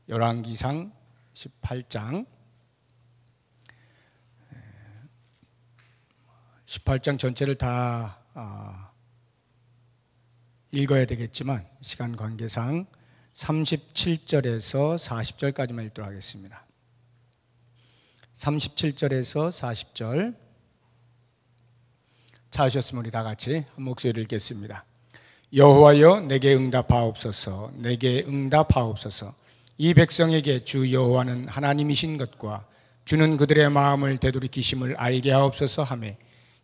열왕기상 18장 18장 전체를 다 읽어야 되겠지만 시간 관계상 37절에서 40절까지만 읽도록 하겠습니다. 37절에서 40절 찾으셨으면 우리 다 같이 한 목소리를 읽겠습니다. 여호와여 내게 응답하옵소서. 내게 응답하옵소서. 이 백성에게 주 여호와는 하나님이신 것과 주는 그들의 마음을 되돌이키심을 알게 하옵소서 하매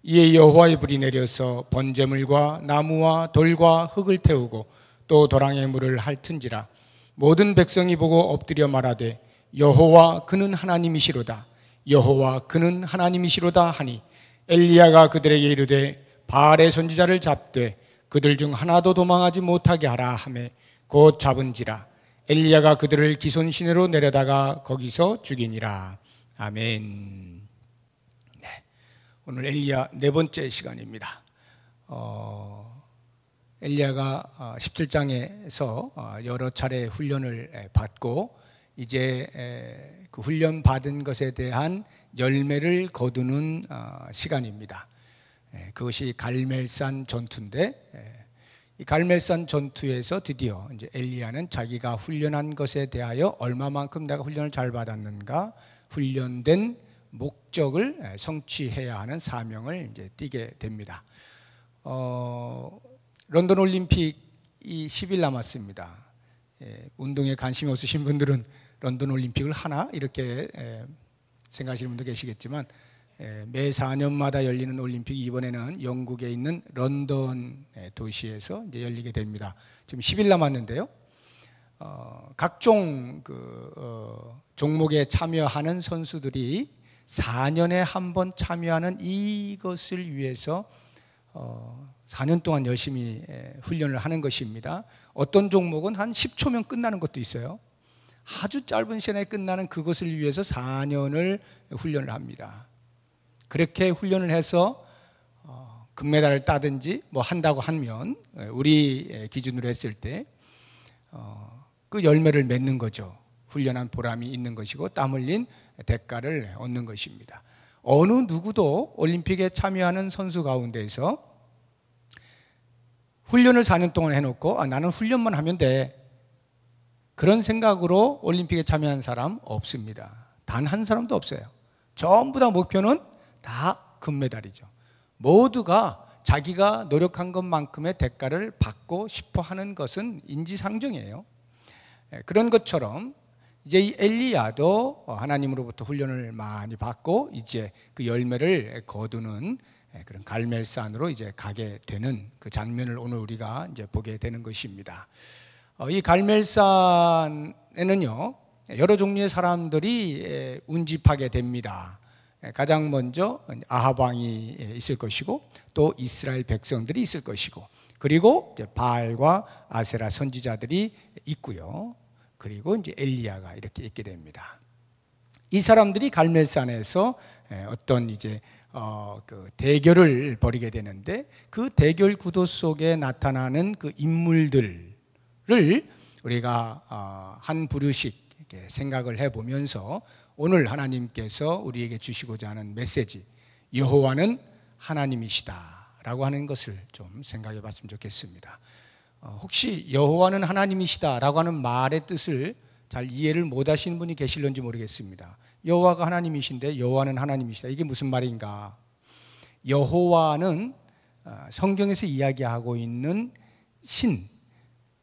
이에 여호와의 불이 내려서 번제물과 나무와 돌과 흙을 태우고 또 도랑의 물을 핥은지라. 모든 백성이 보고 엎드려 말하되 여호와 그는 하나님이시로다. 여호와 그는 하나님이시로다 하니 엘리야가 그들에게 이르되 바알의 선지자를 잡되 그들 중 하나도 도망하지 못하게 하라 하매 곧 잡은지라. 엘리야가 그들을 기손 시내로 내려다가 거기서 죽이니라. 아멘. 네, 오늘 엘리야 네 번째 시간입니다. 엘리야가 17장에서 여러 차례 훈련을 받고 이제 그 훈련 받은 것에 대한 열매를 거두는 시간입니다. 그것이 갈멜산 전투인데 이 갈멜산 전투에서 드디어 이제 엘리야는 자기가 훈련한 것에 대하여 얼마만큼 내가 훈련을 잘 받았는가, 훈련된 목적을 성취해야 하는 사명을 이제 띠게 됩니다. 런던 올림픽이 10일 남았습니다. 운동에 관심이 없으신 분들은 런던 올림픽을 하나 이렇게 생각하시는 분도 계시겠지만 매 4년마다 열리는 올림픽이 이번에는 영국에 있는 런던 도시에서 이제 열리게 됩니다. 지금 10일 남았는데요. 각종 종목에 참여하는 선수들이 4년에 한 번 참여하는 이것을 위해서 4년 동안 열심히 훈련을 하는 것입니다. 어떤 종목은 한 10초면 끝나는 것도 있어요. 아주 짧은 시간에 끝나는 그것을 위해서 4년을 훈련을 합니다. 그렇게 훈련을 해서 금메달을 따든지 뭐 한다고 하면 우리 기준으로 했을 때 그 열매를 맺는 거죠. 훈련한 보람이 있는 것이고 땀 흘린 대가를 얻는 것입니다. 어느 누구도 올림픽에 참여하는 선수 가운데에서 훈련을 4년 동안 해놓고 나는 훈련만 하면 돼, 그런 생각으로 올림픽에 참여한 사람 없습니다. 단 한 사람도 없어요. 전부 다 목표는 다 금메달이죠. 모두가 자기가 노력한 것만큼의 대가를 받고 싶어 하는 것은 인지상정이에요. 그런 것처럼 이제 이 엘리야도 하나님으로부터 훈련을 많이 받고 이제 그 열매를 거두는 그런 갈멜산으로 이제 가게 되는 그 장면을 오늘 우리가 이제 보게 되는 것입니다. 이 갈멜산에는요 여러 종류의 사람들이 운집하게 됩니다. 가장 먼저 아합 왕이 있을 것이고 또 이스라엘 백성들이 있을 것이고 그리고 이제 바알과 아세라 선지자들이 있고요. 그리고 이제 엘리야가 이렇게 있게 됩니다. 이 사람들이 갈멜산에서 어떤 이제 그 대결을 벌이게 되는데 그 대결 구도 속에 나타나는 그 인물들을 우리가 한 부류씩 이렇게 생각을 해보면서 오늘 하나님께서 우리에게 주시고자 하는 메시지, 여호와는 하나님이시다 라고 하는 것을 좀 생각해 봤으면 좋겠습니다. 혹시 여호와는 하나님이시다 라고 하는 말의 뜻을 잘 이해를 못 하시는 분이 계실런지 모르겠습니다. 여호와가 하나님이신데 여호와는 하나님이시다, 이게 무슨 말인가? 여호와는 성경에서 이야기하고 있는 신,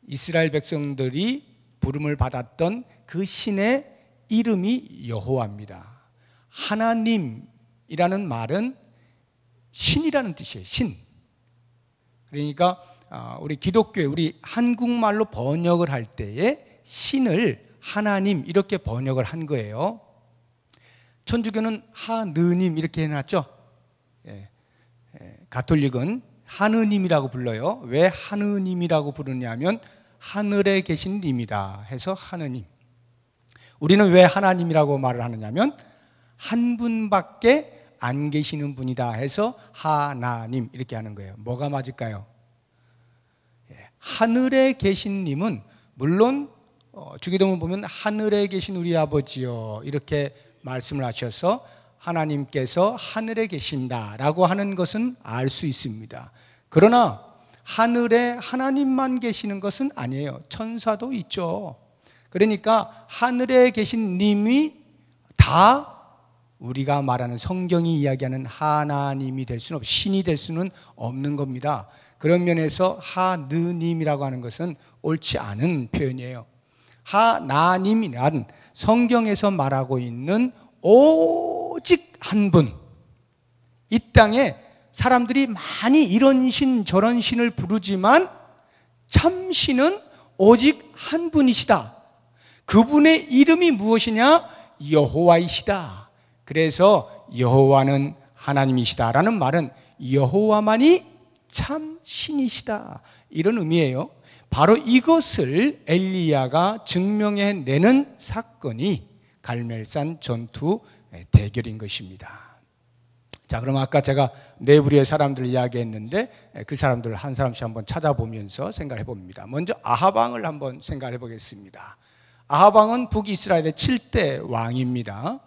이스라엘 백성들이 부름을 받았던 그 신의 이름이 여호와입니다. 하나님이라는 말은 신이라는 뜻이에요. 신. 그러니까 우리 기독교에 우리 한국말로 번역을 할 때에 신을 하나님 이렇게 번역을 한 거예요. 천주교는 하느님 이렇게 해놨죠. 가톨릭은 하느님이라고 불러요. 왜 하느님이라고 부르냐면 하늘에 계신 님이다 해서 하느님. 우리는 왜 하나님이라고 말을 하느냐면 한 분밖에 안 계시는 분이다 해서 하나님 이렇게 하는 거예요. 뭐가 맞을까요? 하늘에 계신 님은 물론 주기도문 보면 하늘에 계신 우리 아버지요 이렇게 말씀을 하셔서 하나님께서 하늘에 계신다라고 하는 것은 알 수 있습니다. 그러나 하늘에 하나님만 계시는 것은 아니에요. 천사도 있죠. 그러니까 하늘에 계신 님이 다 우리가 말하는 성경이 이야기하는 하나님이 될 수는 신이 될 수는 없는 겁니다. 그런 면에서 하느님이라고 하는 것은 옳지 않은 표현이에요. 하나님이란 성경에서 말하고 있는 오직 한 분. 이 땅에 사람들이 많이 이런 신 저런 신을 부르지만 참 신은 오직 한 분이시다. 그분의 이름이 무엇이냐? 여호와이시다. 그래서 여호와는 하나님이시다라는 말은 여호와만이 참 신이시다, 이런 의미예요. 바로 이것을 엘리야가 증명해내는 사건이 갈멜산 전투 대결인 것입니다. 자, 그럼 아까 제가 네 부류의 사람들을 이야기했는데 그 사람들 한 사람씩 한번 찾아보면서 생각해 봅니다. 먼저 아합 왕을 한번 생각해 보겠습니다. 아합 왕은 북이스라엘의 7대 왕입니다.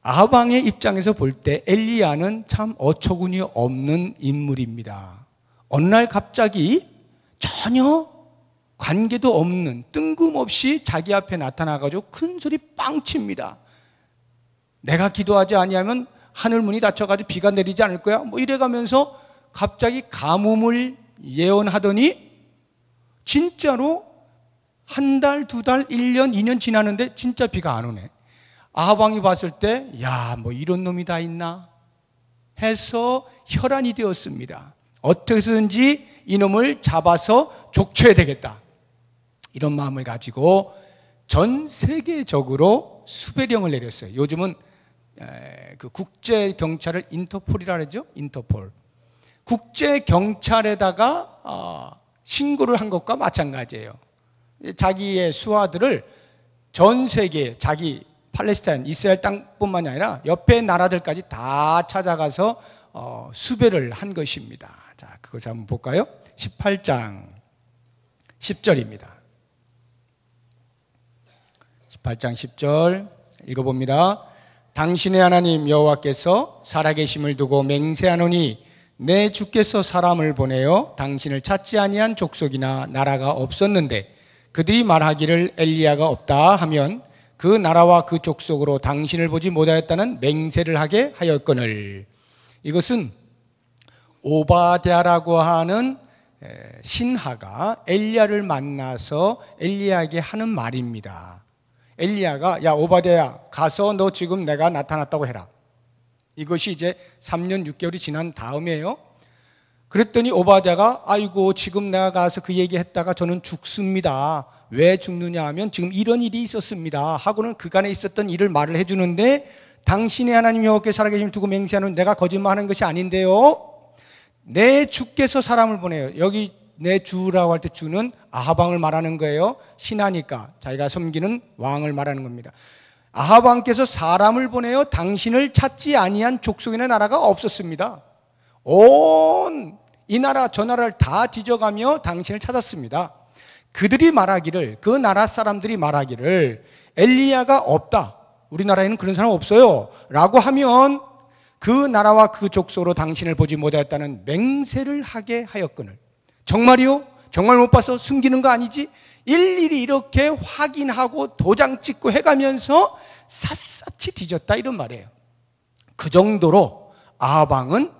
아합 왕의 입장에서 볼 때 엘리야는 참 어처구니 없는 인물입니다. 어느 날 갑자기 전혀 관계도 없는, 뜬금없이 자기 앞에 나타나가지고 큰 소리 빵 칩니다. 내가 기도하지 아니하면 하늘 문이 닫혀가지고 비가 내리지 않을 거야, 뭐 이래가면서 갑자기 가뭄을 예언하더니 진짜로 한 달, 두 달, 1년, 2년 지나는데 진짜 비가 안 오네. 아합 왕이 봤을 때 야, 뭐 이런 놈이 다 있나 해서 혈안이 되었습니다. 어떻게 해서든지 이놈을 잡아서 족쳐야 되겠다, 이런 마음을 가지고 전 세계적으로 수배령을 내렸어요. 요즘은 그 국제 경찰을 인터폴이라 그러죠. 인터폴. 국제 경찰에다가 신고를 한 것과 마찬가지예요. 자기의 수하들을 전 세계, 자기 팔레스타인, 이스라엘 땅뿐만이 아니라 옆에 나라들까지 다 찾아가서 수배를 한 것입니다. 자, 그것을 한번 볼까요? 18장 10절입니다. 18장 10절 읽어봅니다. 당신의 하나님 여호와께서 살아계심을 두고 맹세하노니 내 주께서 사람을 보내어 당신을 찾지 아니한 족속이나 나라가 없었는데 그들이 말하기를 엘리야가 없다 하면 그 나라와 그 족속으로 당신을 보지 못하였다는 맹세를 하게 하였거늘. 이것은 오바댜라고 하는 신하가 엘리야를 만나서 엘리야에게 하는 말입니다. 엘리야가 야 오바댜야, 가서 너 지금 내가 나타났다고 해라. 이것이 이제 3년 6개월이 지난 다음이에요. 그랬더니 오바댜가 아이고 지금 내가 가서 그 얘기했다가 저는 죽습니다. 왜 죽느냐 하면 지금 이런 일이 있었습니다 하고는 그간에 있었던 일을 말을 해주는데, 당신의 하나님 여호와께 살아계심을 두고 맹세하는 내가 거짓말하는 것이 아닌데요, 내 주께서 사람을 보내요. 여기 내 주라고 할 때 주는 아합 왕을 말하는 거예요. 신하니까 자기가 섬기는 왕을 말하는 겁니다. 아합 왕께서 사람을 보내요. 당신을 찾지 아니한 족속이나 나라가 없었습니다. 온 이 나라 저 나라를 다 뒤져가며 당신을 찾았습니다. 그들이 말하기를, 그 나라 사람들이 말하기를 엘리야가 없다, 우리나라에는 그런 사람 없어요 라고 하면 그 나라와 그 족속으로 당신을 보지 못하였다는 맹세를 하게 하였거늘. 정말이요? 정말 못 봐서 숨기는 거 아니지? 일일이 이렇게 확인하고 도장 찍고 해가면서 샅샅이 뒤졌다, 이런 말이에요. 그 정도로 아합 왕은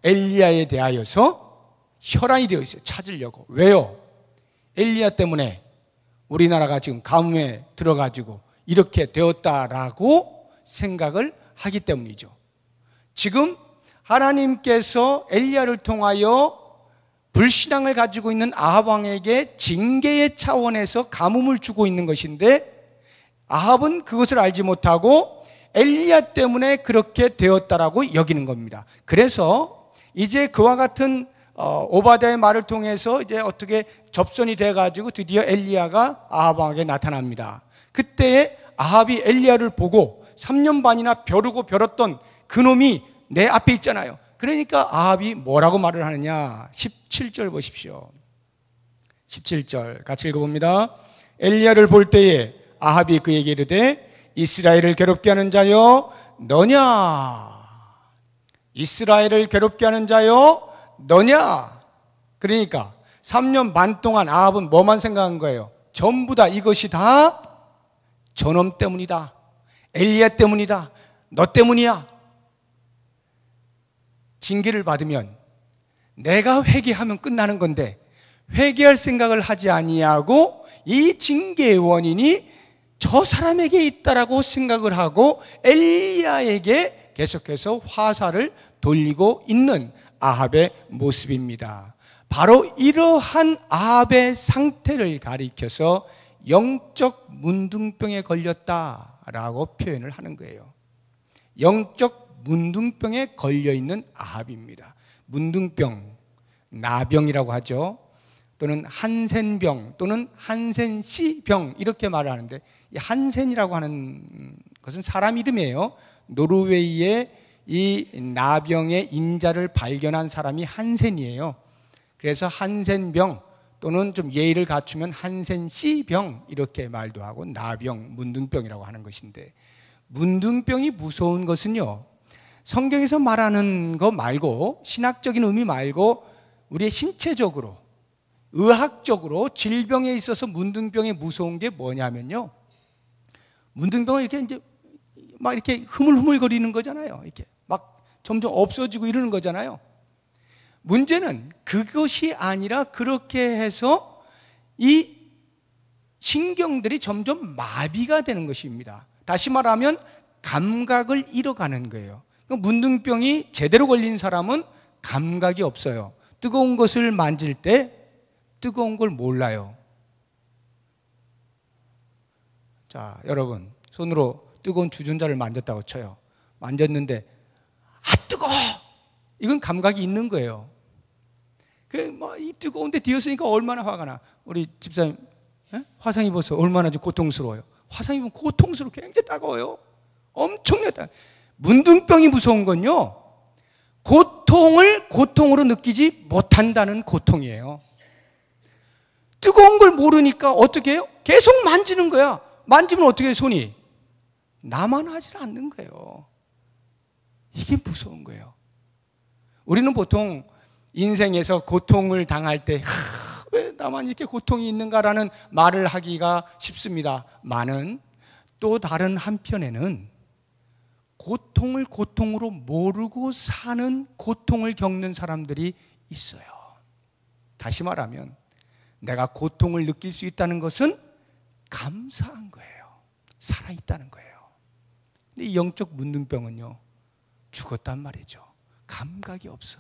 엘리야에 대하여서 혈안이 되어 있어요. 찾으려고. 왜요? 엘리야 때문에 우리나라가 지금 가뭄에 들어가지고 이렇게 되었다라고 생각을 하기 때문이죠. 지금 하나님께서 엘리야를 통하여 불신앙을 가지고 있는 아합 왕에게 징계의 차원에서 가뭄을 주고 있는 것인데, 아합은 그것을 알지 못하고 엘리야 때문에 그렇게 되었다라고 여기는 겁니다. 그래서 이제 그와 같은 오바댜의 말을 통해서 이제 어떻게 접선이 돼가지고 드디어 엘리야가 아합 왕에게 나타납니다. 그때에 아합이 엘리야를 보고 3년 반이나 벼르고 벼렀던 그놈이 내 앞에 있잖아요. 그러니까 아합이 뭐라고 말을 하느냐, 17절 보십시오. 17절 같이 읽어봅니다. 엘리야를 볼 때에 아합이 그에게 이르되 이스라엘을 괴롭게 하는 자여 너냐? 이스라엘을 괴롭게 하는 자여 너냐? 그러니까 3년 반 동안 아합은 뭐만 생각한 거예요? 전부 다 이것이 다 저놈 때문이다. 엘리야 때문이다. 너 때문이야. 징계를 받으면 내가 회개하면 끝나는 건데 회개할 생각을 하지 아니하고 이 징계의 원인이 저 사람에게 있다라고 생각을 하고 엘리야에게 계속해서 화살을 돌리고 있는 아합의 모습입니다. 바로 이러한 아합의 상태를 가리켜서 영적 문둥병에 걸렸다라고 표현을 하는 거예요. 영적 문둥병에 걸려있는 아합입니다. 문둥병, 나병이라고 하죠. 또는 한센병 또는 한센시병 이렇게 말을 하는데, 이 한센이라고 하는 것은 사람 이름이에요. 노르웨이의 이 나병의 인자를 발견한 사람이 한센이에요. 그래서 한센병 또는 좀 예의를 갖추면 한센시병 이렇게 말도 하고, 나병, 문둥병이라고 하는 것인데, 문둥병이 무서운 것은요, 성경에서 말하는 거 말고, 신학적인 의미 말고 우리의 신체적으로, 의학적으로 질병에 있어서 문둥병이 무서운 게 뭐냐면요, 문둥병을 이렇게 이제 막 이렇게 흐물흐물거리는 거잖아요. 이렇게 막 점점 없어지고 이러는 거잖아요. 문제는 그것이 아니라 그렇게 해서 이 신경들이 점점 마비가 되는 것입니다. 다시 말하면 감각을 잃어가는 거예요. 문둥병이 제대로 걸린 사람은 감각이 없어요. 뜨거운 것을 만질 때 뜨거운 걸 몰라요. 자, 여러분, 손으로 뜨거운 주전자를 만졌다고 쳐요. 만졌는데 아 뜨거워! 이건 감각이 있는 거예요. 이 뜨거운데 뒤었으니까 얼마나 화가 나. 우리 집사님 화상 입어서 얼마나 좀 고통스러워요. 화상 입으면 고통스러워, 굉장히 따가워요. 엄청나다. 문둥병이 무서운 건요, 고통을 고통으로 느끼지 못한다는 고통이에요. 뜨거운 걸 모르니까 어떻게 해요? 계속 만지는 거야. 만지면 어떻게 해요? 손이 나만 하질 않는 거예요. 이게 무서운 거예요. 우리는 보통 인생에서 고통을 당할 때 왜 나만 이렇게 고통이 있는가라는 말을 하기가 쉽습니다. 많은 또 다른 한편에는 고통을 고통으로 모르고 사는 고통을 겪는 사람들이 있어요. 다시 말하면 내가 고통을 느낄 수 있다는 것은 감사한 거예요. 살아있다는 거예요. 근데 이 영적 문둥병은요, 죽었단 말이죠. 감각이 없어.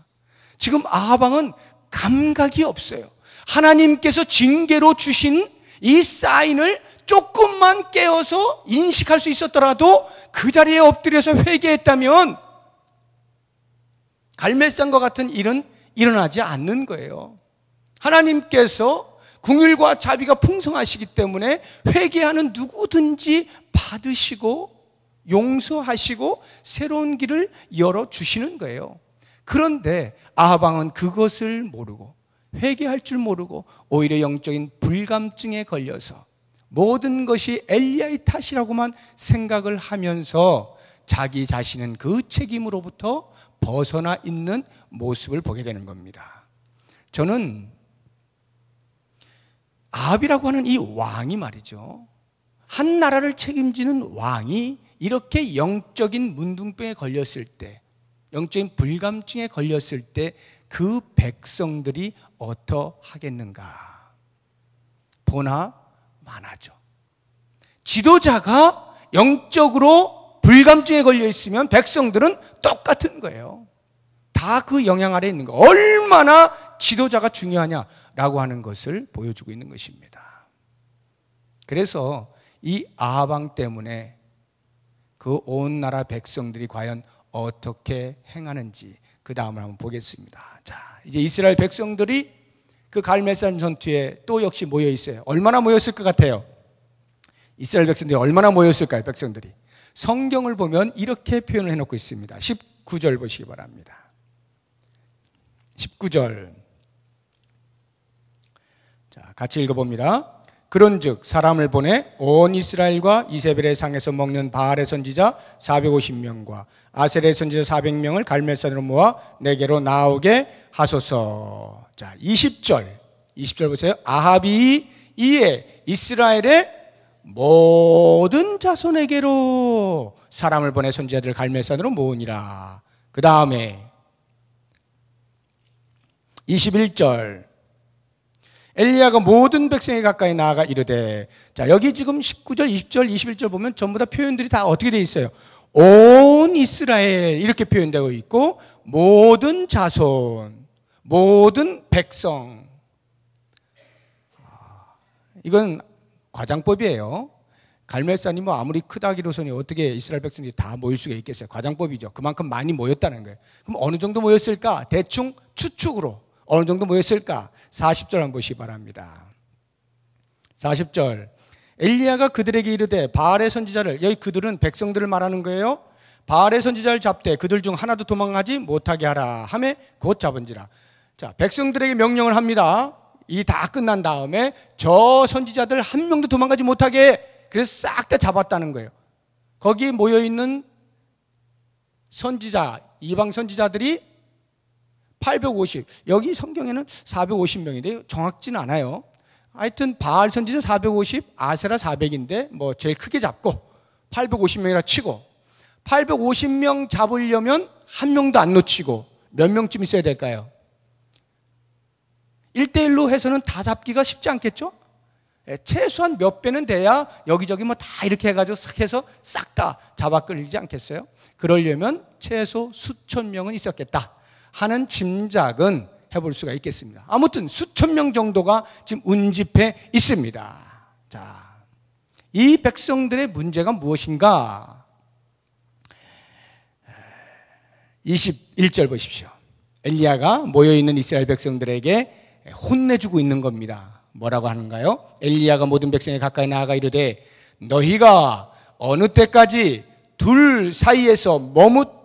지금 아합왕은 감각이 없어요. 하나님께서 징계로 주신 이 사인을 조금만 깨어서 인식할 수 있었더라도 그 자리에 엎드려서 회개했다면 갈멜산과 같은 일은 일어나지 않는 거예요. 하나님께서 긍휼과 자비가 풍성하시기 때문에 회개하는 누구든지 받으시고 용서하시고 새로운 길을 열어주시는 거예요. 그런데 아합왕은 그것을 모르고 회개할 줄 모르고 오히려 영적인 불감증에 걸려서 모든 것이 엘리야의 탓이라고만 생각을 하면서 자기 자신은 그 책임으로부터 벗어나 있는 모습을 보게 되는 겁니다. 저는 아합이라고 하는 이 왕이 말이죠, 한 나라를 책임지는 왕이 이렇게 영적인 문둥병에 걸렸을 때, 영적인 불감증에 걸렸을 때 그 백성들이 어떠하겠는가? 보나 마나죠. 지도자가 영적으로 불감증에 걸려 있으면 백성들은 똑같은 거예요. 다 그 영향 아래 있는 거. 얼마나 지도자가 중요하냐라고 하는 것을 보여주고 있는 것입니다. 그래서 이 아합 때문에 그 온 나라 백성들이 과연 어떻게 행하는지 그 다음을 한번 보겠습니다. 자, 이제 이스라엘 백성들이 그 갈멜산 전투에 또 역시 모여 있어요. 얼마나 모였을 것 같아요? 이스라엘 백성들이 얼마나 모였을까요? 백성들이 성경을 보면 이렇게 표현을 해놓고 있습니다. 19절 보시기 바랍니다. 19절, 자, 같이 읽어봅니다. 그런즉 사람을 보내 온 이스라엘과 이세벨의 상에서 먹는 바알의 선지자 450명과 아셀의 선지자 400명을 갈멜산으로 모아 내게로 나오게 하소서. 자, 20절 보세요. 아합이 이에 이스라엘의 모든 자손에게로 사람을 보내 선지자들을 갈멜산으로 모으니라. 그 다음에 21절 엘리야가 모든 백성에 가까이 나아가 이르되. 자, 여기 지금 19절, 20절, 21절 보면 전부 다 표현들이 다 어떻게 돼 있어요? 온 이스라엘 이렇게 표현되고 있고, 모든 자손, 모든 백성. 이건 과장법이에요. 갈멜산이 뭐 아무리 크다기로서는 어떻게 이스라엘 백성들이 다 모일 수가 있겠어요? 과장법이죠. 그만큼 많이 모였다는 거예요. 그럼 어느 정도 모였을까? 대충 추측으로 어느 정도 모였을까? 40절 한번 보시기 바랍니다. 40절 엘리야가 그들에게 이르되 바알의 선지자를, 여기 그들은 백성들을 말하는 거예요. 바알의 선지자를 잡되 그들 중 하나도 도망가지 못하게 하라 하매 곧 잡은지라. 자, 백성들에게 명령을 합니다. 이 다 끝난 다음에 저 선지자들 한 명도 도망가지 못하게, 그래서 싹 다 잡았다는 거예요. 거기에 모여있는 선지자, 이방 선지자들이 850, 여기 성경에는 450명인데 정확지는 않아요. 하여튼 바알 선지자 450, 아세라 400인데 뭐 제일 크게 잡고 850명이라 치고, 850명 잡으려면 한 명도 안 놓치고 몇 명쯤 있어야 될까요? 1대1로 해서는 다 잡기가 쉽지 않겠죠? 최소한 몇 배는 돼야 여기저기 뭐 다 이렇게 해가지고 싹 해서 싹 다 잡아 끌리지 않겠어요? 그러려면 최소 수천 명은 있었겠다 하는 짐작은 해볼 수가 있겠습니다. 아무튼 수천 명 정도가 지금 운집해 있습니다. 자, 이 백성들의 문제가 무엇인가? 21절 보십시오. 엘리야가 모여있는 이스라엘 백성들에게 혼내주고 있는 겁니다. 뭐라고 하는가요? 엘리야가 모든 백성에 가까이 나아가 이르되 너희가 어느 때까지 둘 사이에서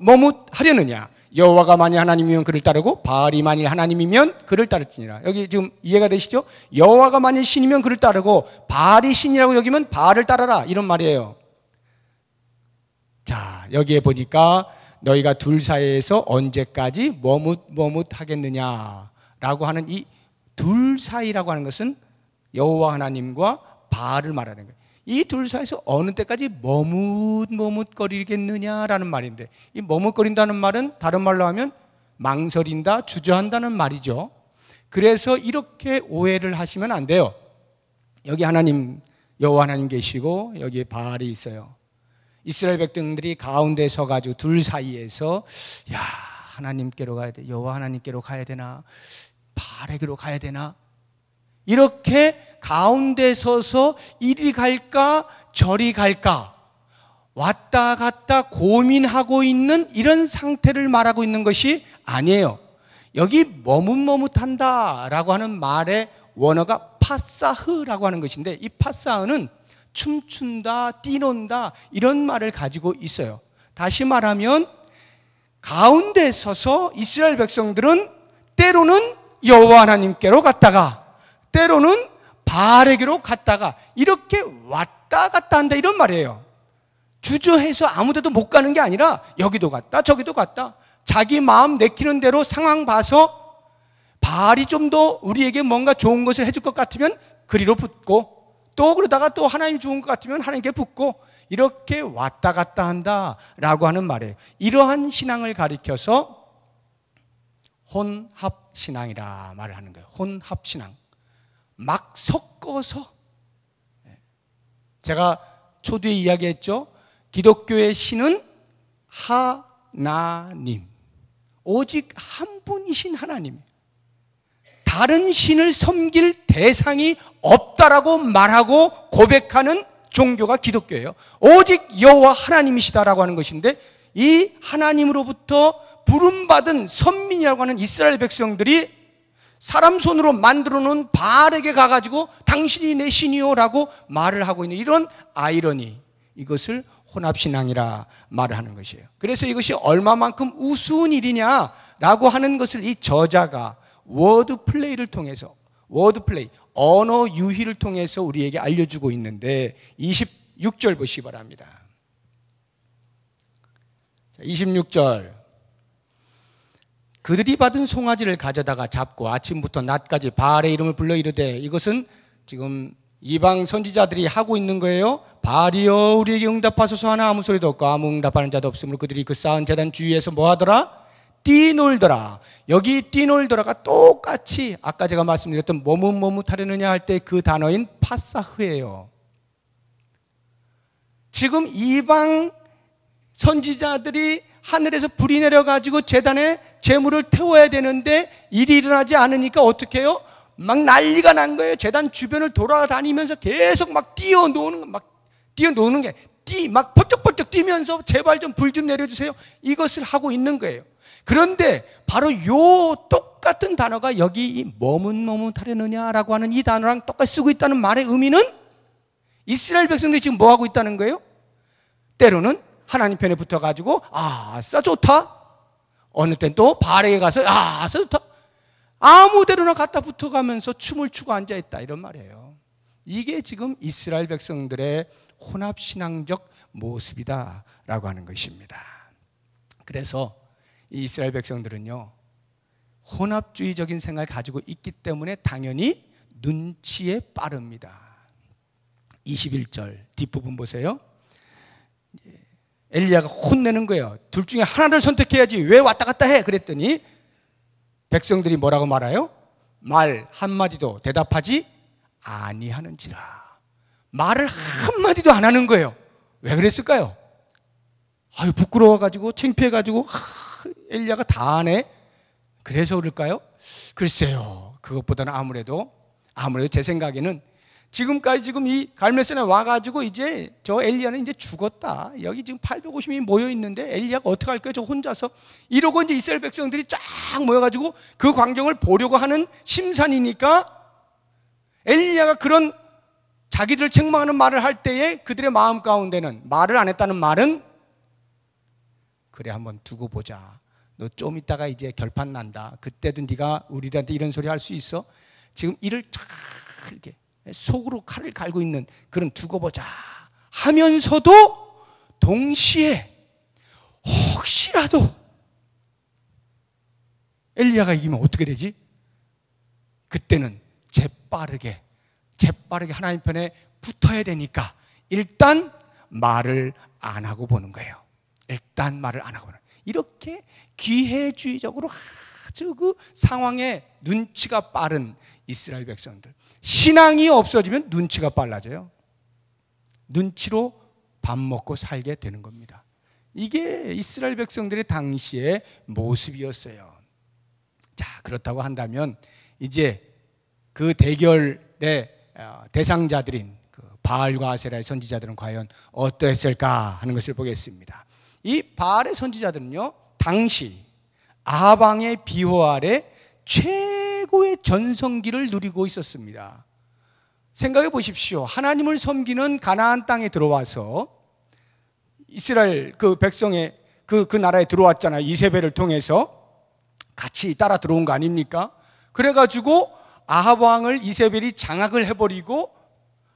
머뭇하려느냐? 여호와가 만일 하나님이면 그를 따르고 바알이 만일 하나님이면 그를 따를지니라. 여기 지금 이해가 되시죠? 여호와가 만일 신이면 그를 따르고 바알이 신이라고 여기면 바알을 따르라, 이런 말이에요. 자, 여기에 보니까 너희가 둘 사이에서 언제까지 머뭇하겠느냐라고 하는 이 둘 사이라고 하는 것은 여호와 하나님과 바알을 말하는 거예요. 이 둘 사이에서 어느 때까지 머뭇거리겠느냐라는 말인데, 이 머뭇거린다는 말은 다른 말로 하면 망설인다, 주저한다는 말이죠. 그래서 이렇게 오해를 하시면 안 돼요. 여기 하나님, 여호와 하나님 계시고 여기 바알이 있어요. 이스라엘 백성들이 가운데 서가지고 둘 사이에서 야, 하나님께로 가야 돼, 여호와 하나님께로 가야 되나, 바알에게로 가야 되나, 이렇게 가운데 서서 이리 갈까 저리 갈까 왔다 갔다 고민하고 있는 이런 상태를 말하고 있는 것이 아니에요. 여기 머뭇머뭇한다 라고 하는 말의 원어가 파사흐라고 하는 것인데, 이 파사흐는 춤춘다, 뛰논다 이런 말을 가지고 있어요. 다시 말하면 가운데 서서 이스라엘 백성들은 때로는 여호와 하나님께로 갔다가 때로는 바알에게로 갔다가 이렇게 왔다 갔다 한다, 이런 말이에요. 주저해서 아무 데도 못 가는 게 아니라 여기도 갔다 저기도 갔다, 자기 마음 내키는 대로 상황 봐서 바알이 좀 더 우리에게 뭔가 좋은 것을 해줄 것 같으면 그리로 붙고, 또 그러다가 또 하나님 좋은 것 같으면 하나님께 붙고, 이렇게 왔다 갔다 한다라고 하는 말이에요. 이러한 신앙을 가리켜서 혼합신앙이라 말을 하는 거예요. 혼합신앙. 막 섞어서. 제가 초두에 이야기했죠. 기독교의 신은 하나님, 오직 한 분이신 하나님, 다른 신을 섬길 대상이 없다라고 말하고 고백하는 종교가 기독교예요. 오직 여호와 하나님이시다라고 하는 것인데, 이 하나님으로부터 부름받은 선민이라고 하는 이스라엘 백성들이 사람 손으로 만들어 놓은 바알에게 가가지고 당신이 내 신이요라고 말을 하고 있는 이런 아이러니, 이것을 혼합신앙이라 말을 하는 것이에요. 그래서 이것이 얼마만큼 우스운 일이냐라고 하는 것을 이 저자가 워드 플레이를 통해서, 워드플레이, 언어 유희를 통해서 우리에게 알려주고 있는데 26절 보시기 바랍니다. 26절. 그들이 받은 송아지를 가져다가 잡고 아침부터 낮까지 바알의 이름을 불러 이르되, 이것은 지금 이방 선지자들이 하고 있는 거예요. 바알이여 우리에게 응답하소서 하나 아무 소리도 없고 아무 응답하는 자도 없으므로 그들이 그 쌓은 제단 주위에서 뭐 하더라? 뛰놀더라. 여기 뛰놀더라가 똑같이 아까 제가 말씀드렸던 머뭇머뭇하려느냐 할 때 그 단어인 파사흐예요. 지금 이방 선지자들이 하늘에서 불이 내려가지고 제단에 제물을 태워야 되는데 일이 일어나지 않으니까 어떻게 해요? 막 난리가 난 거예요. 제단 주변을 돌아다니면서 계속 막 뛰어노는 게 막 번쩍번쩍 뛰면서 제발 좀 불 좀 내려주세요. 이것을 하고 있는 거예요. 그런데 바로 요 똑같은 단어가 여기 이 머뭇머뭇하려느냐라고 하는 이 단어랑 똑같이 쓰고 있다는 말의 의미는 이스라엘 백성들이 지금 뭐 하고 있다는 거예요? 때로는 하나님 편에 붙어가지고 아싸 좋다. 어느 땐 또 바알에게 가서 아싸 좋다. 아무 데로나 갖다 붙어가면서 춤을 추고 앉아있다 이런 말이에요. 이게 지금 이스라엘 백성들의 혼합신앙적 모습이다라고 하는 것입니다. 그래서 이 이스라엘 백성들은요, 혼합주의적인 생각을 가지고 있기 때문에 당연히 눈치에 빠릅니다. 21절 뒷부분 보세요. 엘리야가 혼내는 거예요. 둘 중에 하나를 선택해야지 왜 왔다 갔다 해? 그랬더니 백성들이 뭐라고 말해요? 말 한마디도 대답하지 아니하는지라. 말을 한마디도 안 하는 거예요. 왜 그랬을까요? 아유, 부끄러워가지고 창피해가지고 엘리야가 다 하네. 그래서 그럴까요? 글쎄요. 그것보다는 아무래도 제 생각에는 지금까지 지금 이 갈멜산에 와가지고 이제 저 엘리야는 이제 죽었다. 여기 지금 850명이 모여 있는데 엘리야가 어떻게 할 거예요? 저 혼자서 이러고 이제 이스라엘 백성들이 쫙 모여가지고 그 광경을 보려고 하는 심산이니까 엘리야가 그런 자기들을 책망하는 말을 할 때에 그들의 마음 가운데는 말을 안 했다는 말은 그래 한번 두고 보자. 너 좀 있다가 이제 결판 난다. 그때도 네가 우리들한테 이런 소리 할 수 있어? 지금 이를 쫙 이렇게 속으로 칼을 갈고 있는 그런 두고 보자 하면서도 동시에 혹시라도 엘리야가 이기면 어떻게 되지? 그때는 재빠르게 하나님 편에 붙어야 되니까 일단 말을 안 하고 보는 거예요. 일단 말을 안 하고 보는 거예요. 이렇게 기회주의적으로 아주 그 상황에 눈치가 빠른 이스라엘 백성들. 신앙이 없어지면 눈치가 빨라져요. 눈치로 밥 먹고 살게 되는 겁니다. 이게 이스라엘 백성들의 당시의 모습이었어요. 자, 그렇다고 한다면 이제 그 대결의 대상자들인 그 바알과 아세라의 선지자들은 과연 어떠했을까 하는 것을 보겠습니다. 이 바알의 선지자들은요, 당시 아합 왕의 비호 아래 최고의 전성기를 누리고 있었습니다. 생각해 보십시오. 하나님을 섬기는 가나안 땅에 들어와서 이스라엘 그 백성의 그 나라에 들어왔잖아요. 이세벨을 통해서 같이 따라 들어온 거 아닙니까? 그래가지고 아합 왕을 이세벨이 장악을 해버리고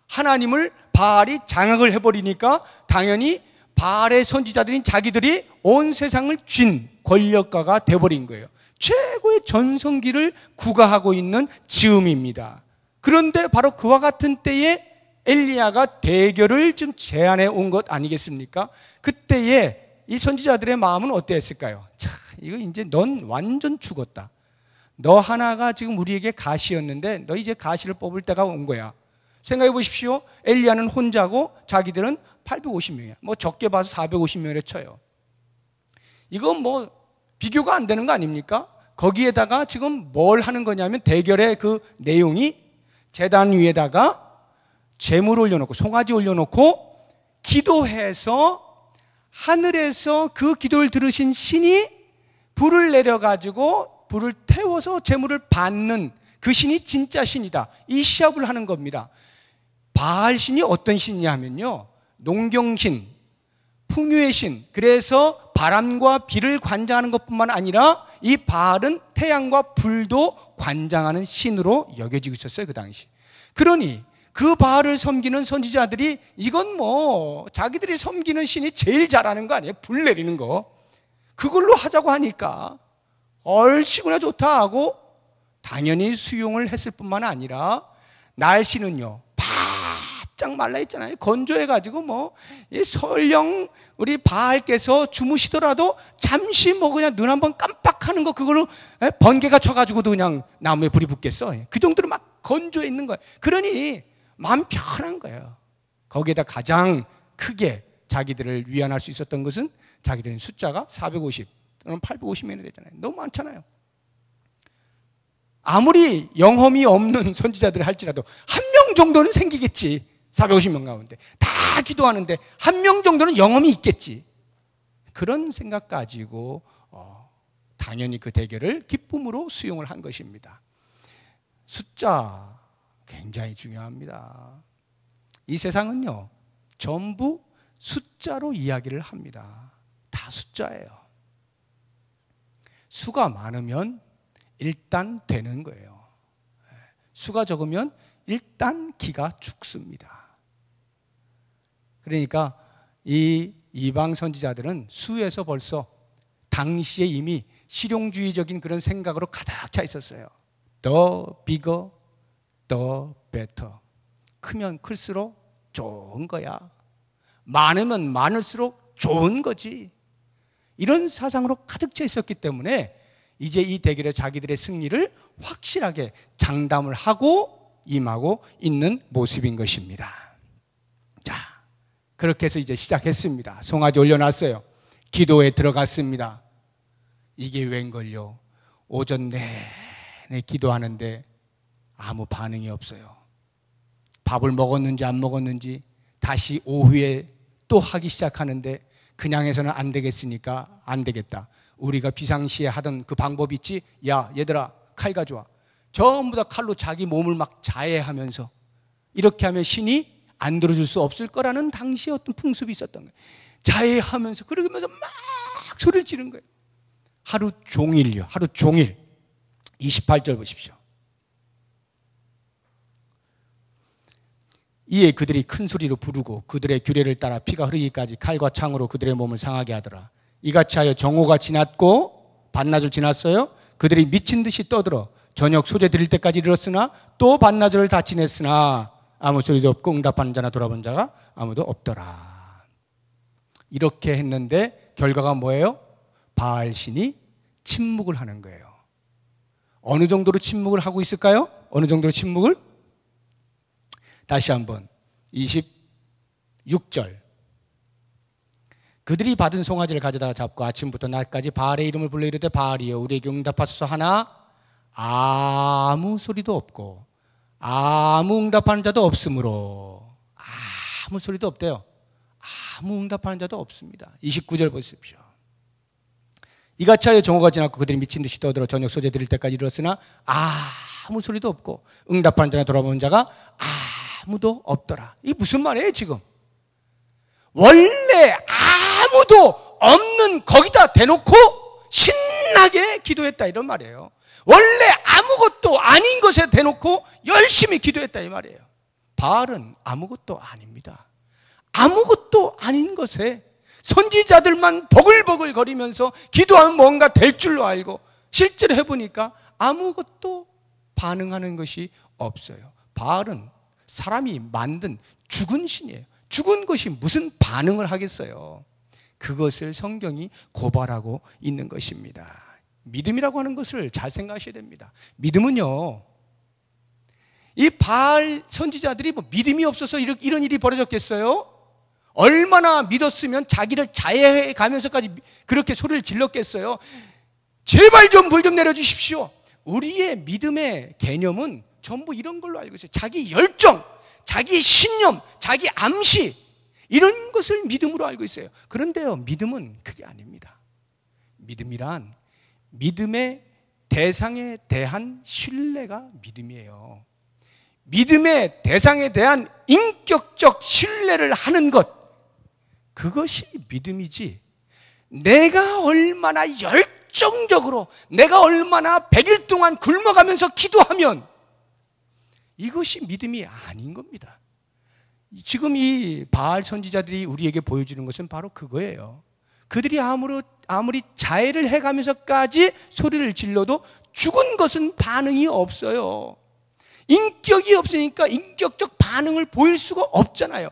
하나님을 바알이 장악을 해버리니까 당연히 바알의 선지자들인 자기들이 온 세상을 쥔 권력가가 돼버린 거예요. 최고의 전성기를 구가하고 있는 즈음입니다. 그런데 바로 그와 같은 때에 엘리야가 대결을 좀 제안해 온 것 아니겠습니까? 그때에 이 선지자들의 마음은 어땠을까요? 자, 이거 이제 넌 완전 죽었다. 너 하나가 지금 우리에게 가시였는데 너 이제 가시를 뽑을 때가 온 거야. 생각해 보십시오. 엘리야는 혼자고 자기들은 850명이야. 뭐 적게 봐서 450명이라 쳐요. 이건 뭐 비교가 안 되는 거 아닙니까? 거기에다가 지금 뭘 하는 거냐면 대결의 그 내용이 제단 위에다가 제물 올려놓고 송아지 올려놓고 기도해서 하늘에서 그 기도를 들으신 신이 불을 내려가지고 불을 태워서 제물을 받는 그 신이 진짜 신이다. 이 시합을 하는 겁니다. 바알 신이 어떤 신이냐 하면요, 농경신, 풍요의 신. 그래서 바람과 비를 관장하는 것뿐만 아니라 이 바알은 태양과 불도 관장하는 신으로 여겨지고 있었어요, 그 당시. 그러니 그 바알을 섬기는 선지자들이 이건 뭐 자기들이 섬기는 신이 제일 잘하는 거 아니에요? 불 내리는 거. 그걸로 하자고 하니까 얼씨구나 좋다 하고 당연히 수용을 했을 뿐만 아니라 날씨는요 바짝 말라 있잖아요. 건조해가지고 뭐 설령 우리 바알께서 주무시더라도 잠시 뭐 그냥 눈 한번 깜빡하는 거 그걸로 번개가 쳐가지고도 그냥 나무에 불이 붙겠어. 그 정도로 막 건조해 있는 거예요. 그러니 마음 편한 거예요. 거기에다 가장 크게 자기들을 위안할 수 있었던 것은 자기들은 숫자가 450 또는 850명이 되잖아요. 너무 많잖아요. 아무리 영험이 없는 선지자들을 할지라도 한 명 정도는 생기겠지. 450명 가운데 다 기도하는데 한 명 정도는 영험이 있겠지. 그런 생각 가지고 당연히 그 대결을 기쁨으로 수용을 한 것입니다. 숫자 굉장히 중요합니다. 이 세상은요 전부 숫자로 이야기를 합니다. 다 숫자예요. 수가 많으면 일단 되는 거예요. 수가 적으면 일단 기가 죽습니다. 그러니까 이 이방 선지자들은 수에서 벌써 당시에 이미 실용주의적인 그런 생각으로 가득 차 있었어요. 더 bigger, 더 better. 크면 클수록 좋은 거야. 많으면 많을수록 좋은 거지. 이런 사상으로 가득 차 있었기 때문에 이제 이 대결에 자기들의 승리를 확실하게 장담을 하고 임하고 있는 모습인 것입니다. 자, 그렇게 해서 이제 시작했습니다. 송아지 올려놨어요. 기도에 들어갔습니다. 이게 웬걸요? 오전 내내 기도하는데 아무 반응이 없어요. 밥을 먹었는지 안 먹었는지 다시 오후에 또 하기 시작하는데 그냥 해서는 안 되겠으니까 안 되겠다. 우리가 비상시에 하던 그 방법 있지? 야 얘들아 칼 가져와. 전부 다 칼로 자기 몸을 막 자해하면서 이렇게 하면 신이 안 들어줄 수 없을 거라는 당시에 어떤 풍습이 있었던 거예요. 자해하면서 그러면서 막 소리를 지른 거예요. 하루 종일요. 하루 종일. 28절 보십시오. 이에 그들이 큰 소리로 부르고 그들의 규례를 따라 피가 흐르기까지 칼과 창으로 그들의 몸을 상하게 하더라. 이같이 하여 정오가 지났고 반나절 지났어요. 그들이 미친 듯이 떠들어 저녁 소재 드릴 때까지 이르렀으나 또 반나절을 다 지냈으나 아무 소리도 없고 응답하는 자나 돌아본 자가 아무도 없더라. 이렇게 했는데 결과가 뭐예요? 바알 신이 침묵을 하는 거예요. 어느 정도로 침묵을 하고 있을까요? 어느 정도로 침묵을? 다시 한번 26절. 그들이 받은 송아지를 가져다가 잡고 아침부터 낮까지 바알의 이름을 불러 이르되 바알이여 우리에게 응답하소서 하나 아무 소리도 없고 아무 응답하는 자도 없으므로 아무 소리도 없대요. 아무 응답하는 자도 없습니다. 29절 보십시오. 이같이 하여 정오가 지났고 그들이 미친 듯이 떠들어 저녁 소재 드릴 때까지 이르렀으나 아무 소리도 없고 응답하는 자나 돌아보는 자가 아무도 없더라. 이게 무슨 말이에요 지금? 원래 아무도 없는 거기다 대놓고 신나게 기도했다 이런 말이에요. 원래 아무것도 아닌 것에 대놓고 열심히 기도했다 이 말이에요. 바알은 아무것도 아닙니다. 아무것도 아닌 것에 선지자들만 버글버글 거리면서 기도하면 뭔가 될 줄로 알고 실제로 해보니까 아무것도 반응하는 것이 없어요. 바알은 사람이 만든 죽은 신이에요. 죽은 것이 무슨 반응을 하겠어요? 그것을 성경이 고발하고 있는 것입니다. 믿음이라고 하는 것을 잘 생각하셔야 됩니다. 믿음은요, 이 바알 선지자들이 뭐 믿음이 없어서 이런 일이 벌어졌겠어요? 얼마나 믿었으면 자기를 자해해 가면서까지 그렇게 소리를 질렀겠어요? 제발 좀 불 좀 내려주십시오. 우리의 믿음의 개념은 전부 이런 걸로 알고 있어요. 자기 열정, 자기 신념, 자기 암시 이런 것을 믿음으로 알고 있어요. 그런데요, 믿음은 그게 아닙니다. 믿음이란 믿음의 대상에 대한 신뢰가 믿음이에요. 믿음의 대상에 대한 인격적 신뢰를 하는 것, 그것이 믿음이지 내가 얼마나 열정적으로, 내가 얼마나 100일 동안 굶어가면서 기도하면 이것이 믿음이 아닌 겁니다. 지금 이 바알 선지자들이 우리에게 보여주는 것은 바로 그거예요. 그들이 아무리 자해를 해가면서까지 소리를 질러도 죽은 것은 반응이 없어요. 인격이 없으니까 인격적 반응을 보일 수가 없잖아요.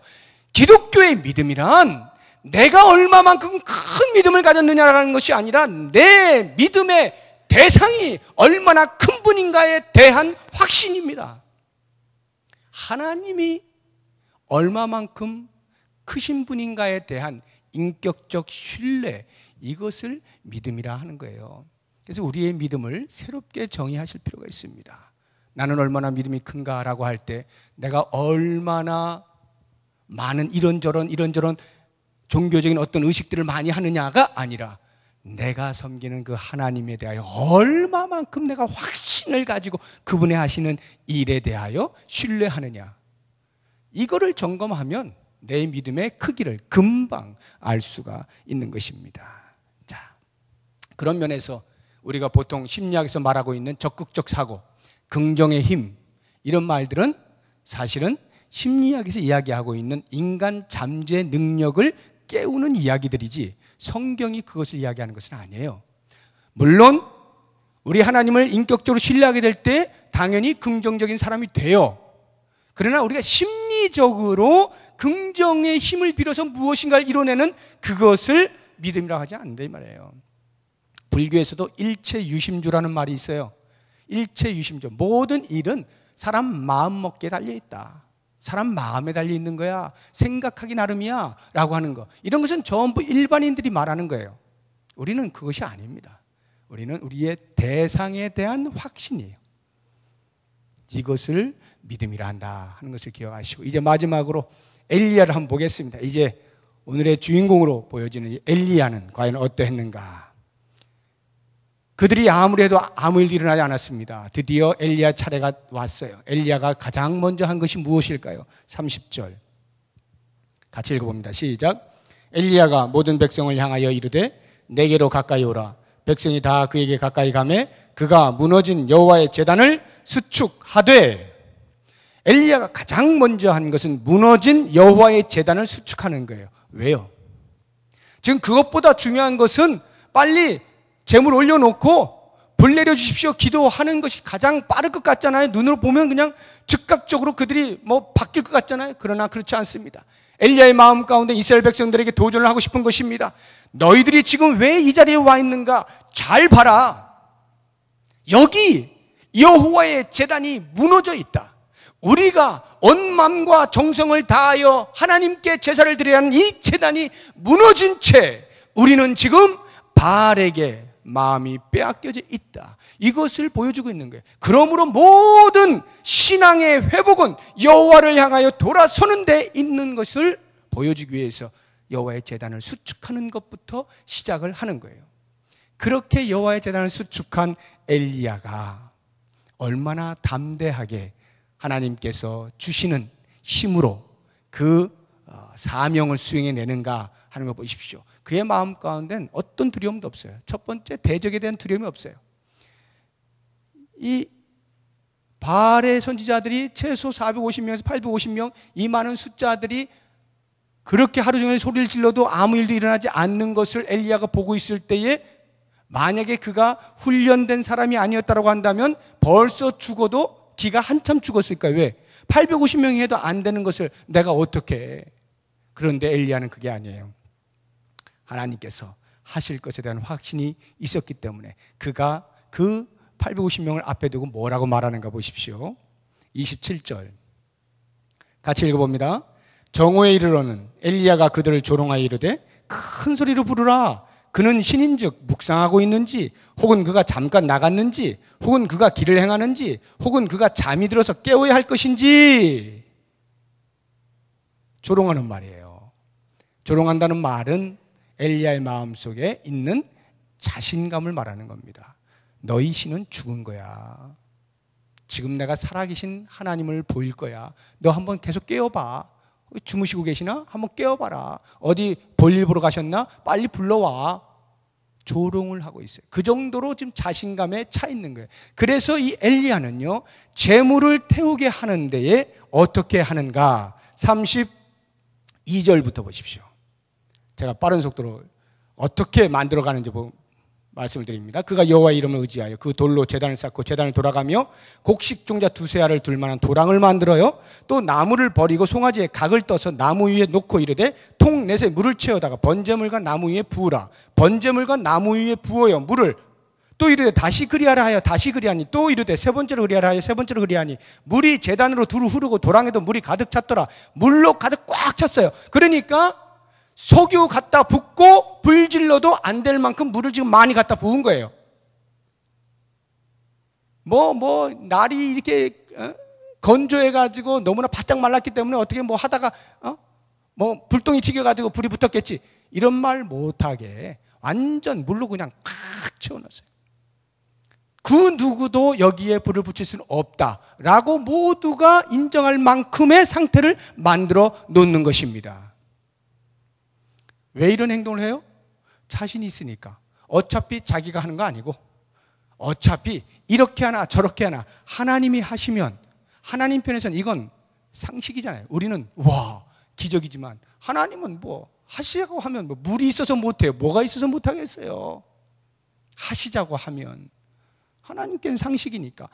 기독교의 믿음이란 내가 얼마만큼 큰 믿음을 가졌느냐라는 것이 아니라 내 믿음의 대상이 얼마나 큰 분인가에 대한 확신입니다. 하나님이 얼마만큼 크신 분인가에 대한 인격적 신뢰, 이것을 믿음이라 하는 거예요. 그래서 우리의 믿음을 새롭게 정의하실 필요가 있습니다. 나는 얼마나 믿음이 큰가라고 할 때 내가 얼마나 많은 이런저런 종교적인 어떤 의식들을 많이 하느냐가 아니라 내가 섬기는 그 하나님에 대하여 얼마만큼 내가 확신을 가지고 그분의 하시는 일에 대하여 신뢰하느냐, 이거를 점검하면 내 믿음의 크기를 금방 알 수가 있는 것입니다. 자, 그런 면에서 우리가 보통 심리학에서 말하고 있는 적극적 사고, 긍정의 힘, 이런 말들은 사실은 심리학에서 이야기하고 있는 인간 잠재 능력을 깨우는 이야기들이지 성경이 그것을 이야기하는 것은 아니에요. 물론 우리 하나님을 인격적으로 신뢰하게 될 때 당연히 긍정적인 사람이 돼요. 그러나 우리가 심리적으로 긍정의 힘을 빌어서 무엇인가를 이뤄내는 그것을 믿음이라고 하지 않는다 이 말이에요. 불교에서도 일체유심주라는 말이 있어요. 일체유심주, 모든 일은 사람 마음먹기에 달려있다, 사람 마음에 달려있는 거야, 생각하기 나름이야 라고 하는 거, 이런 것은 전부 일반인들이 말하는 거예요. 우리는 그것이 아닙니다. 우리는 우리의 대상에 대한 확신이에요. 이것을 믿음이라 한다 하는 것을 기억하시고, 이제 마지막으로 엘리야를 한번 보겠습니다. 이제 오늘의 주인공으로 보여지는 엘리야는 과연 어떠했는가. 그들이 아무리 해도 아무 일도 일어나지 않았습니다. 드디어 엘리야 차례가 왔어요. 엘리야가 가장 먼저 한 것이 무엇일까요? 30절 같이 읽어봅니다. 시작. 엘리야가 모든 백성을 향하여 이르되 내게로 가까이 오라. 백성이 다 그에게 가까이 가매 그가 무너진 여호와의 제단을 수축하되, 엘리야가 가장 먼저 한 것은 무너진 여호와의 제단을 수축하는 거예요. 왜요? 지금 그것보다 중요한 것은 빨리 재물 올려놓고 불 내려주십시오 기도하는 것이 가장 빠를 것 같잖아요. 눈으로 보면 그냥 즉각적으로 그들이 바뀔 것 같잖아요. 그러나 그렇지 않습니다. 엘리야의 마음 가운데 이스라엘 백성들에게 도전을 하고 싶은 것입니다. 너희들이 지금 왜 이 자리에 와 있는가? 잘 봐라. 여기 여호와의 제단이 무너져 있다. 우리가 온 마음과 정성을 다하여 하나님께 제사를 드려야 하는 이 제단이 무너진 채 우리는 지금 바알에게 마음이 빼앗겨져 있다. 이것을 보여주고 있는 거예요. 그러므로 모든 신앙의 회복은 여호와를 향하여 돌아서는 데 있는 것을 보여주기 위해서 여호와의 제단을 수축하는 것부터 시작을 하는 거예요. 그렇게 여호와의 제단을 수축한 엘리야가 얼마나 담대하게 하나님께서 주시는 힘으로 그 사명을 수행해내는가 하는 거 보십시오. 그의 마음 가운데는 어떤 두려움도 없어요. 첫 번째, 대적에 대한 두려움이 없어요. 이 바알의 선지자들이 최소 450명에서 850명, 이 많은 숫자들이 그렇게 하루 종일 소리를 질러도 아무 일도 일어나지 않는 것을 엘리야가 보고 있을 때에 만약에 그가 훈련된 사람이 아니었다고 한다면 벌써 죽어도 기가 한참 죽었을 거예요. 왜? 850명이 해도 안 되는 것을 내가 어떻게 해. 그런데 엘리야는 그게 아니에요. 하나님께서 하실 것에 대한 확신이 있었기 때문에 그가 그 850명을 앞에 두고 뭐라고 말하는가 보십시오. 27절 같이 읽어봅니다. 정오에 이르러는 엘리야가 그들을 조롱하여 이르되 큰 소리로 부르라. 그는 신인즉 묵상하고 있는지, 혹은 그가 잠깐 나갔는지, 혹은 그가 길을 행하는지, 혹은 그가 잠이 들어서 깨워야 할 것인지. 조롱하는 말이에요. 조롱한다는 말은 엘리야의 마음속에 있는 자신감을 말하는 겁니다. 너희 신은 죽은 거야. 지금 내가 살아계신 하나님을 보일 거야. 너 한번 계속 깨워봐. 주무시고 계시나? 한번 깨워봐라. 어디 볼일 보러 가셨나? 빨리 불러와. 조롱을 하고 있어요. 그 정도로 지금 자신감에 차 있는 거예요. 그래서 이 엘리야는요, 재물을 태우게 하는 데에 어떻게 하는가? 32절부터 보십시오. 제가 빠른 속도로 어떻게 만들어가는지 말씀을 드립니다. 그가 여호와의 이름을 의지하여 그 돌로 제단을 쌓고 제단을 돌아가며 곡식 종자 두세 알을 둘 만한 도랑을 만들어요. 또 나무를 버리고 송아지에 각을 떠서 나무 위에 놓고 이르되 통 넷에 물을 채워다가 번제물과 나무 위에 부으라. 번제물과 나무 위에 부어요 물을. 또 이르되 다시 그리하라 하여 다시 그리하니, 또 이르되 세 번째로 그리하라 하여 세 번째로 그리하니, 물이 제단으로 두루 흐르고 도랑에도 물이 가득 찼더라. 물로 가득 꽉 찼어요. 그러니까 석유 갖다 붓고 불질러도 안 될 만큼 물을 지금 많이 갖다 부은 거예요. 날이 이렇게 건조해가지고 너무나 바짝 말랐기 때문에 어떻게 하다가 불똥이 튀겨가지고 불이 붙었겠지, 이런 말 못하게 완전 물로 그냥 꽉 채워놨어요. 그 누구도 여기에 불을 붙일 수는 없다라고 모두가 인정할 만큼의 상태를 만들어 놓는 것입니다. 왜 이런 행동을 해요? 자신이 있으니까. 어차피 자기가 하는 거 아니고, 어차피 이렇게 하나 저렇게 하나 하나님이 하시면, 하나님 편에서는 이건 상식이잖아요. 우리는 기적이지만 하나님은 하시자고 하면 물이 있어서 못해요. 뭐가 있어서 못하겠어요. 하시자고 하면 하나님께는 상식이니까.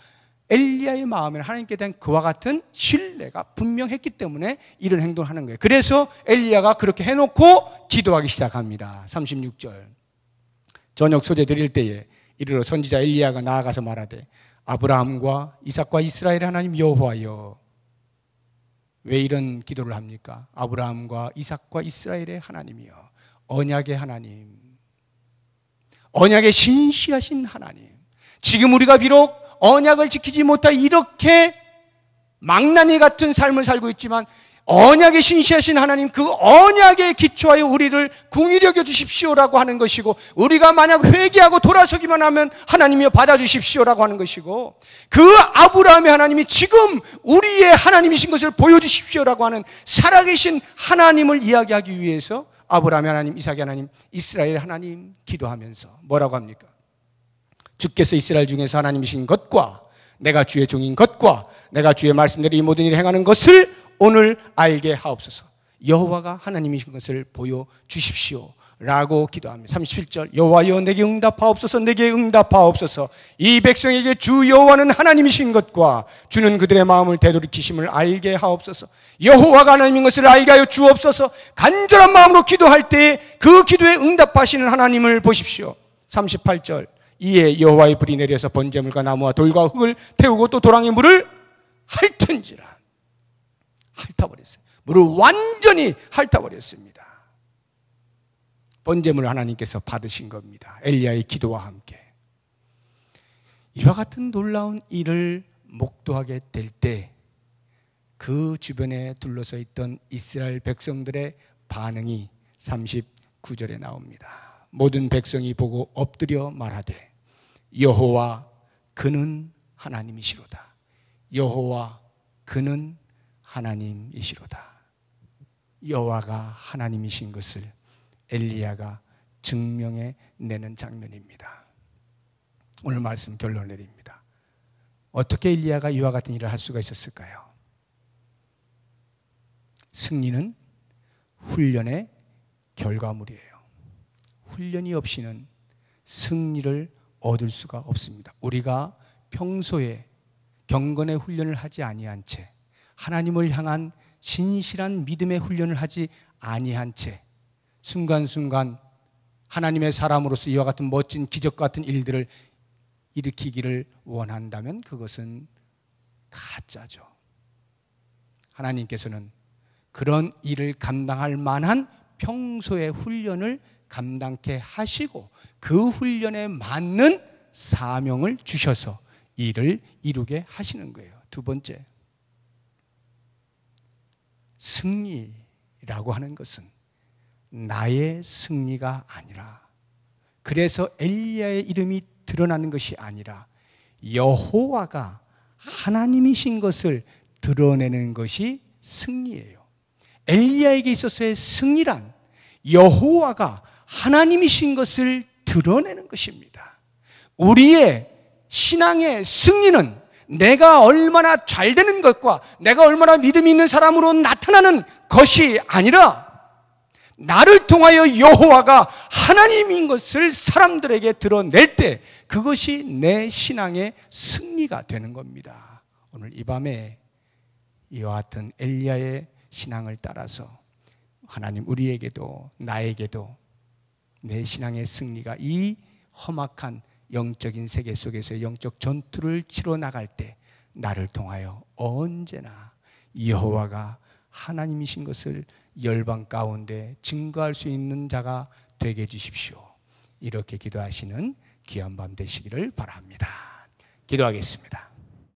엘리야의 마음에는 하나님께 대한 그와 같은 신뢰가 분명했기 때문에 이런 행동을 하는 거예요. 그래서 엘리야가 그렇게 해놓고 기도하기 시작합니다. 36절. 저녁 소재 드릴 때에 이르러 선지자 엘리야가 나아가서 말하되 아브라함과 이삭과 이스라엘의 하나님 여호와여. 왜 이런 기도를 합니까? 아브라함과 이삭과 이스라엘의 하나님이여, 언약의 하나님, 언약의 신실하신 하나님, 지금 우리가 비록 언약을 지키지 못하 이렇게 망나니 같은 삶을 살고 있지만 언약의 신실하신 하나님, 그 언약에 기초하여 우리를 긍휼히 여겨 주십시오라고 하는 것이고, 우리가 만약 회개하고 돌아서기만 하면 하나님이여 받아주십시오라고 하는 것이고, 그 아브라함의 하나님이 지금 우리의 하나님이신 것을 보여주십시오라고 하는 살아계신 하나님을 이야기하기 위해서 아브라함의 하나님, 이삭의 하나님, 이스라엘의 하나님 기도하면서 뭐라고 합니까? 주께서 이스라엘 중에서 하나님이신 것과 내가 주의 종인 것과 내가 주의 말씀대로 이 모든 일을 행하는 것을 오늘 알게 하옵소서. 여호와가 하나님이신 것을 보여주십시오 라고 기도합니다. 37절. 여호와여 내게 응답하옵소서, 내게 응답하옵소서. 이 백성에게 주 여호와는 하나님이신 것과 주는 그들의 마음을 되돌이키심을 알게 하옵소서. 여호와가 하나님인 것을 알게 하여 주옵소서. 간절한 마음으로 기도할 때 그 기도에 응답하시는 하나님을 보십시오. 38절. 이에 여호와의 불이 내려서 번제물과 나무와 돌과 흙을 태우고 또 도랑의 물을 핥은지라. 핥아버렸어요. 물을 완전히 핥아버렸습니다. 번제물을 하나님께서 받으신 겁니다. 엘리야의 기도와 함께. 이와 같은 놀라운 일을 목도하게 될 때 그 주변에 둘러서 있던 이스라엘 백성들의 반응이 39절에 나옵니다. 모든 백성이 보고 엎드려 말하되 여호와 그는 하나님이시로다. 여호와 그는 하나님이시로다. 여호와가 하나님이신 것을 엘리야가 증명해 내는 장면입니다. 오늘 말씀 결론 내립니다. 어떻게 엘리야가 이와 같은 일을 할 수가 있었을까요? 승리는 훈련의 결과물이에요. 훈련이 없이는 승리를 얻을 수가 없습니다. 우리가 평소에 경건의 훈련을 하지 아니한 채, 하나님을 향한 신실한 믿음의 훈련을 하지 아니한 채 순간순간 하나님의 사람으로서 이와 같은 멋진 기적 같은 일들을 일으키기를 원한다면 그것은 가짜죠. 하나님께서는 그런 일을 감당할 만한 평소의 훈련을 감당케 하시고 그 훈련에 맞는 사명을 주셔서 일을 이루게 하시는 거예요. 두 번째, 승리라고 하는 것은 나의 승리가 아니라, 그래서 엘리야의 이름이 드러나는 것이 아니라 여호와가 하나님이신 것을 드러내는 것이 승리예요. 엘리야에게 있어서의 승리란 여호와가 하나님이신 것을 드러내는 것입니다. 우리의 신앙의 승리는 내가 얼마나 잘 되는 것과 내가 얼마나 믿음이 있는 사람으로 나타나는 것이 아니라 나를 통하여 여호와가 하나님인 것을 사람들에게 드러낼 때 그것이 내 신앙의 승리가 되는 겁니다. 오늘 이 밤에 이와 같은 엘리야의 신앙을 따라서 하나님 우리에게도 나에게도 내 신앙의 승리가 이 험악한 영적인 세계 속에서 영적 전투를 치러 나갈 때 나를 통하여 언제나 여호와가 하나님이신 것을 열방 가운데 증거할 수 있는 자가 되게 해주십시오. 이렇게 기도하시는 귀한 밤 되시기를 바랍니다. 기도하겠습니다.